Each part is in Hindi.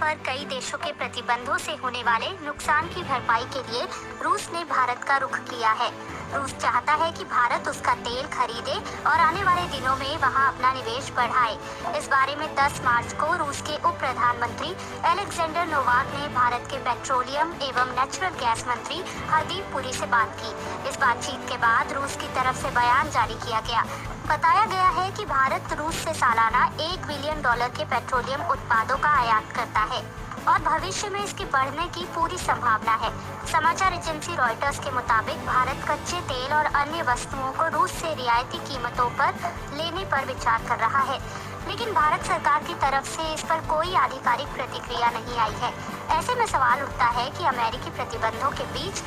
पर कई देशों के प्रतिबंधों से होने वाले नुकसान की भरपाई के लिए रूस ने भारत का रुख किया है। रूस चाहता है कि भारत उसका तेल खरीदे और आने वाले दिनों में वहां अपना निवेश बढ़ाए। इस बारे में 10 मार्च को रूस के उप प्रधानमंत्री अलेक्जेंडर नोवाक ने भारत के पेट्रोलियम एवं नेचुरल गैस मंत्री हरदीप पुरी से बात की। इस बातचीत के बाद रूस की तरफ से बयान जारी किया गया। बताया गया है कि भारत रूस से सालाना $1 बिलियन के पेट्रोलियम उत्पादों का आयात करता है और भविष्य में इसके बढ़ने की पूरी संभावना है। समाचार एजेंसी रॉयटर्स के मुताबिक भारत कच्चे तेल और अन्य वस्तुओं को रूस से रियायती कीमतों पर लेने पर विचार कर रहा है, लेकिन भारत सरकार की तरफ से इस पर कोई आधिकारिक प्रतिक्रिया नहीं आई है। ऐसे में सवाल उठता है कि अमेरिकी प्रतिबंधों के बीच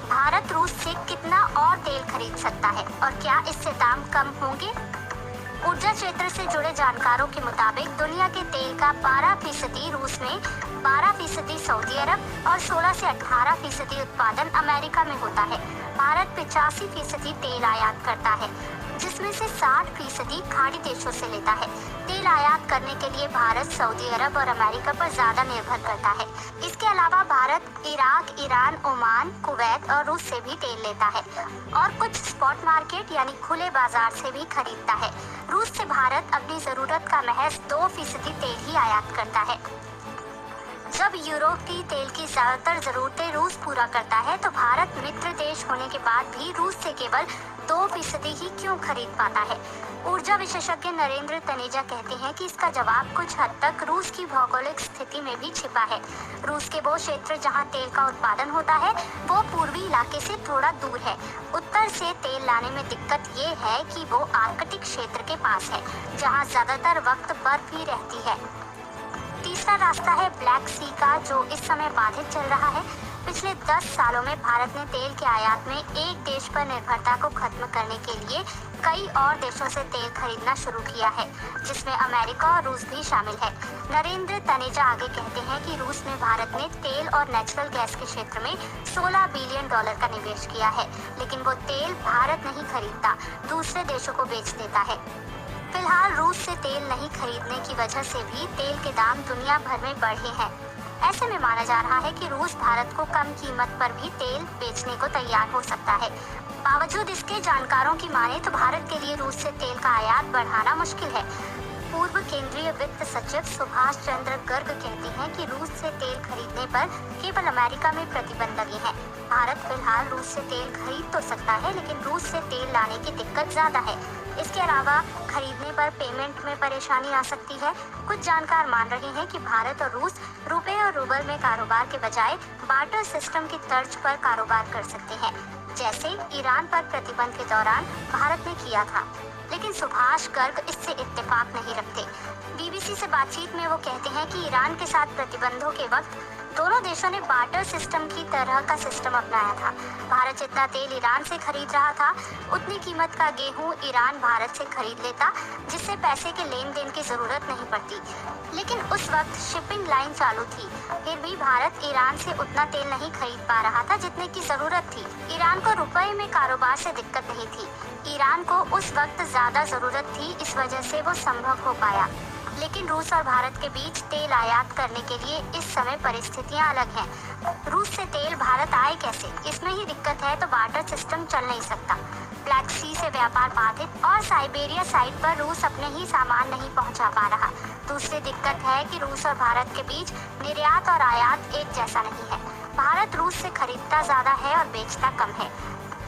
भारत रूस से कितना और तेल खरीद सकता है और क्या इससे दाम कम होंगे। ऊर्जा क्षेत्र से जुड़े जानकारों के मुताबिक दुनिया के तेल का 12% रूस में, 12% सऊदी अरब और 16 से 18% उत्पादन अमेरिका में होता है। भारत 85% तेल आयात करता है, जिसमें से 60% खाड़ी देशों से लेता है। तेल आयात करने के लिए भारत सऊदी अरब और अमेरिका पर ज्यादा निर्भर करता है। इसके अलावा Bharat Iraq, Iran, Oman, Kuwait और रूस से भी तेल लेता है और कुछ स्पॉट मार्केट यानी खुले बाजार से भी खरीदता है। रूस से भारत अपनी जरूरत का महज 2% तेल ही आयात करता है। जब यूरोप की तेल की ज्यादातर जरूरतें रूस पूरा करता है, तो भारत मित्र देश होने के बाद भी रूस से केवल 2% ही क्यों खरीद पाता है। ऊर्जा विशेषज्ञ नरेंद्र तनेजा कहते हैं कि इसका जवाब कुछ हद तक रूस की भौगोलिक स्थिति में भी छिपा है। रूस के वो क्षेत्र जहां तेल का उत्पादन होता है वो पूर्वी इलाके से थोड़ा दूर है। उत्तर से तेल लाने में दिक्कत ये है कि वो आर्कटिक क्षेत्र के पास है, जहां ज्यादातर वक्त बर्फ ही रहती है। तीसरा रास्ता है ब्लैक सी का, जो इस समय बाधित चल रहा है। पिछले 10 सालों में भारत ने तेल के आयात में एक देश पर निर्भरता को खत्म करने के लिए कई और देशों से तेल खरीदना शुरू किया है, जिसमें अमेरिका और रूस भी शामिल है। नरेंद्र तनेजा आगे कहते हैं कि रूस में भारत ने तेल और नेचुरल गैस के क्षेत्र में $16 बिलियन का निवेश किया है, लेकिन वो तेल भारत नहीं खरीदता, दूसरे देशों को बेच देता है। फिलहाल रूस से तेल नहीं खरीदने की वजह से भी तेल के दाम दुनिया भर में बढ़े हैं। ऐसे में माना जा रहा है कि रूस भारत को कम कीमत पर भी तेल बेचने को तैयार हो सकता है। बावजूद इसके जानकारों की माने तो भारत के लिए रूस से तेल का आयात बढ़ाना मुश्किल है। पूर्व केंद्रीय वित्त सचिव सुभाष चंद्र गर्ग कहते हैं कि रूस से तेल खरीदने पर केवल अमेरिका में प्रतिबंध लगे हैं। भारत फिलहाल रूस से तेल खरीद तो सकता है, लेकिन रूस से तेल लाने की दिक्कत ज्यादा है। इसके अलावा खरीदने पर पेमेंट में परेशानी आ सकती है। कुछ जानकार मान रहे हैं कि भारत और रूस रुपए और रूबल में कारोबार के बजाय बार्टर सिस्टम की तर्ज पर कारोबार कर सकते हैं, जैसे ईरान पर प्रतिबंध के दौरान भारत ने किया था। लेकिन सुभाष गर्ग इससे इत्तेफाक नहीं रखते। बीबीसी से बातचीत में वो कहते हैं कि ईरान के साथ प्रतिबंधों के वक्त दोनों देशों ने बार्टर सिस्टम की तरह का सिस्टम अपनाया था। भारत जितना तेल ईरान से खरीद रहा था, उतनी कीमत का गेहूं ईरान भारत से खरीद लेता, जिससे पैसे के लेन देन की जरूरत नहीं पड़ती। लेकिन उस वक्त शिपिंग लाइन चालू थी, फिर भी भारत ईरान से उतना तेल नहीं खरीद पा रहा था जितने की जरूरत थी। ईरान को रुपए में कारोबार से दिक्कत नहीं थी, ईरान को उस वक्त ज्यादा जरूरत थी, इस वजह से वो संभव हो पाया। लेकिन रूस और भारत के बीच तेल आयात करने के लिए इस समय परिस्थितियां अलग हैं। रूस से तेल भारत आए कैसे, इसमें ही दिक्कत है, तो बार्टर सिस्टम चल नहीं सकता। ब्लैक सी से व्यापार बाधित और साइबेरिया साइट पर रूस अपने ही सामान नहीं पहुंचा पा रहा। दूसरी दिक्कत है कि रूस और भारत के बीच निर्यात और आयात एक जैसा नहीं है। भारत रूस से खरीदता ज्यादा है और बेचता कम है।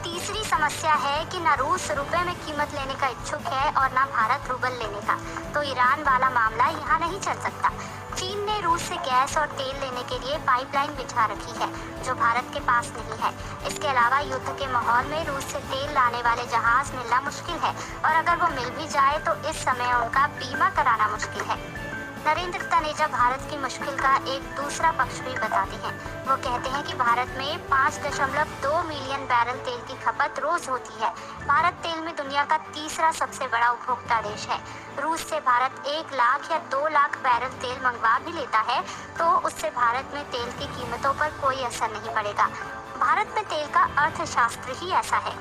तीसरी समस्या है कि न रूस रुपए में कीमत लेने का इच्छुक है और न भारत रूबल लेने का, तो ईरान वाला मामला यहाँ नहीं चल सकता। चीन ने रूस से गैस और तेल लेने के लिए पाइपलाइन बिछा रखी है, जो भारत के पास नहीं है। इसके अलावा युद्ध के माहौल में रूस से तेल लाने वाले जहाज मिलना मुश्किल है, और अगर वो मिल भी जाए तो इस समय उनका बीमा कराना मुश्किल है। नरेंद्र तनेजा भारत की मुश्किल का एक दूसरा पक्ष भी बताते हैं। वो कहते हैं कि भारत में 5.2 मिलियन बैरल तेल की खपत रोज होती है। भारत तेल में दुनिया का तीसरा सबसे बड़ा उपभोक्ता देश है। रूस से भारत 1 लाख या 2 लाख बैरल तेल मंगवा भी लेता है, तो उससे भारत में तेल की कीमतों पर कोई असर नहीं पड़ेगा। भारत में तेल का अर्थशास्त्र ही ऐसा है।